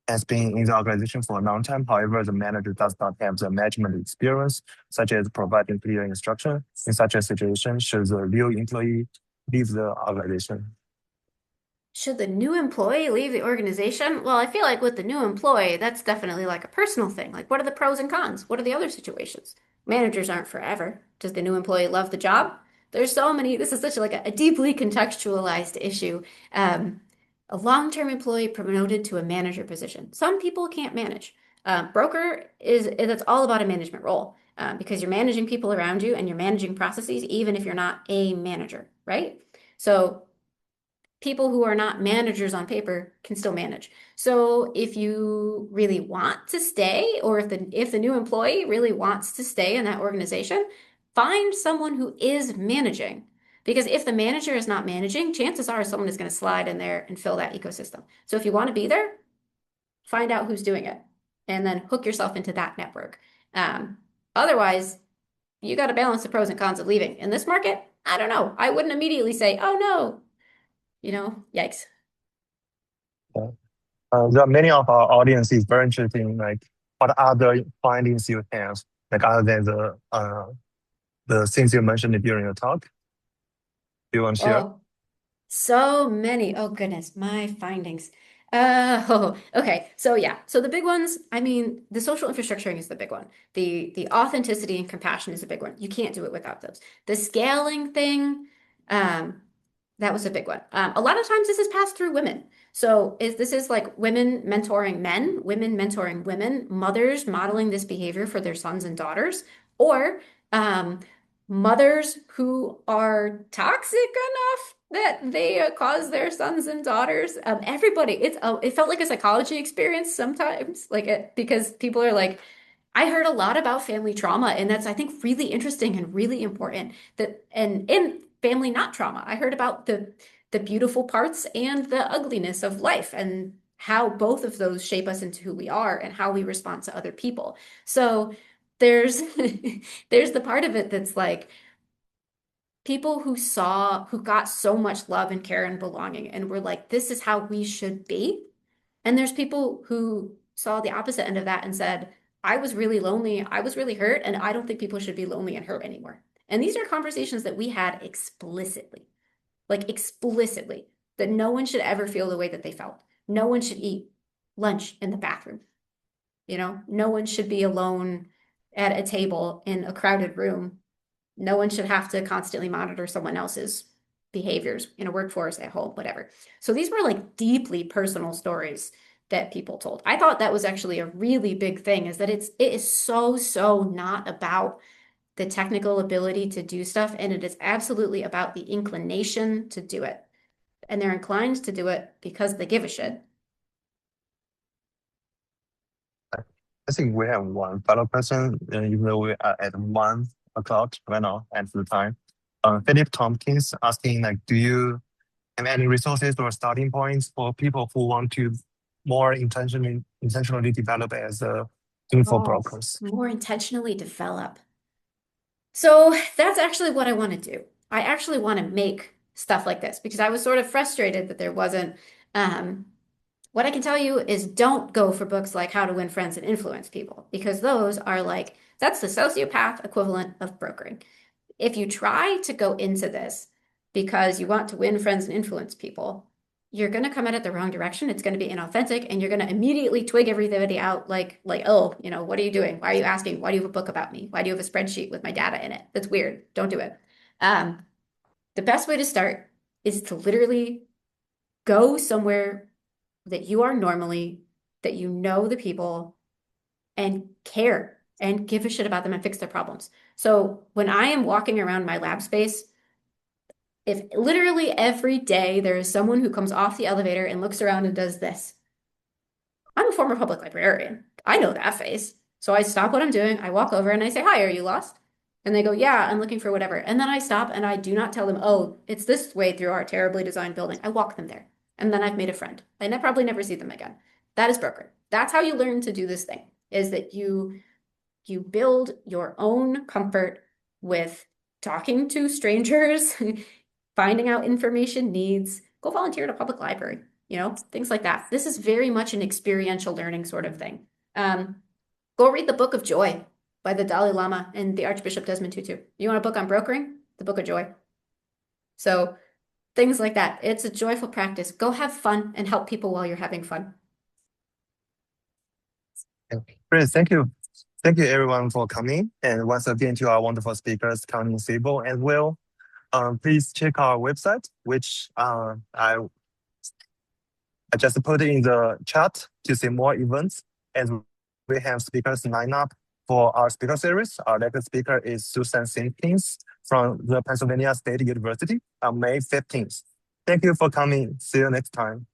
Speaker 1: has been in the organization for a long time. However, the manager does not have the management experience, such as providing clear instruction. In such a situation, should the new employee leave the organization?
Speaker 2: Should the new employee leave the organization? Well, I feel like with the new employee, that's definitely like a personal thing. Like, what are the pros and cons? What are the other situations? Managers aren't forever. Does the new employee love the job? There's so many. This is such like a deeply contextualized issue. Um, a long-term employee promoted to a manager position. Some people can't manage. Broker that's all about a management role because you're managing people around you and you're managing processes, even if you're not a manager, right? So people who are not managers on paper can still manage. So if you really want to stay, or if the new employee really wants to stay in that organization, find someone who is managing. Because if the manager is not managing, chances are someone is going to slide in there and fill that ecosystem. So if you want to be there, find out who's doing it and then hook yourself into that network. Um, Otherwise, you got to balance the pros and cons of leaving. In this market, I don't know. I wouldn't immediately say, oh no, yikes.
Speaker 1: Yeah. There are many of our audience is very interested in like what other findings you have, like other than the things you mentioned during your talk. Do you want to share?
Speaker 2: Oh, so many. Oh goodness, my findings. Okay. So yeah. So the big ones, I mean, the social infrastructuring is the big one. The authenticity and compassion is a big one. You can't do it without those. The scaling thing, um, that was a big one. A lot of times this is passed through women. So this is like women mentoring men, women mentoring women, mothers modeling this behavior for their sons and daughters, or um, mothers who are toxic enough that they cause their sons and daughters. Everybody, it felt like a psychology experience sometimes, because people are like, I heard a lot about family trauma, and that's I think really interesting and really important. That and in family not trauma, I heard about the beautiful parts and the ugliness of life and how both of those shape us into who we are and how we respond to other people. So there's there's the part of it that's like people who got so much love and care and belonging and were like, this is how we should be. And there's people who saw the opposite end of that and said, I was really lonely, I was really hurt, and I don't think people should be lonely and hurt anymore. And these are conversations that we had explicitly, like explicitly. that no one should ever feel the way that they felt. No one should eat lunch in the bathroom. No one should be alone at a table in a crowded room. No one should have to constantly monitor someone else's behaviors in a workforce, at home, whatever. So these were like deeply personal stories that people told. I thought that was actually a really big thing, is that it is so not about the technical ability to do stuff, and it is absolutely about the inclination to do it. And they're inclined to do it because they give a shit.
Speaker 1: I think we have one fellow person, even though we are at 1 o'clock right now at the time. Philip Tompkins asking, like, do you have any resources or starting points for people who want to more intentionally develop as a info
Speaker 2: Oh,
Speaker 1: brokers?
Speaker 2: more intentionally develop. So that's actually what I want to do. I actually want to make stuff like this because I was sort of frustrated that there wasn't. What I can tell you is don't go for books like How to Win Friends and Influence People, because those are like, that's the sociopath equivalent of brokering. If you try to go into this because you want to win friends and influence people, you're going to come at it the wrong direction. It's going to be inauthentic, and you're going to immediately twig everybody out like, oh, what are you doing? Why are you asking? Why do you have a book about me? Why do you have a spreadsheet with my data in it? That's weird. Don't do it. Um, the best way to start is to literally go somewhere that you are normally, that you know the people and care and give a shit about them and fix their problems. So when I am walking around my lab space, if literally every day there is someone who comes off the elevator and looks around and does this, I'm a former public librarian. I know that face. So I stop what I'm doing. I walk over and I say, "Hi, are you lost?" And they go, "Yeah, I'm looking for whatever." And then I stop and I do not tell them, "Oh, it's this way through our terribly designed building." I walk them there. And then I've made a friend. I probably never see them again. That is broker. That's how you learn to do this thing, is that you build your own comfort with talking to strangers, finding out information needs, go volunteer at a public library, things like that. This is very much an experiential learning sort of thing. Go read the Book of Joy by the Dalai Lama and the Archbishop Desmond Tutu. You want a book on brokering? The Book of Joy. So things like that. It's a joyful practice. Go have fun and help people while you're having fun.
Speaker 1: Great, thank you. Thank you everyone for coming. And once again to our wonderful speakers, Connie Siebold and Will. Please check our website, which I just put in the chat to see more events. And we have speakers lined up for our speaker series. Our next speaker is Susan Simpkins from the Pennsylvania State University on May 15th. Thank you for coming. See you next time.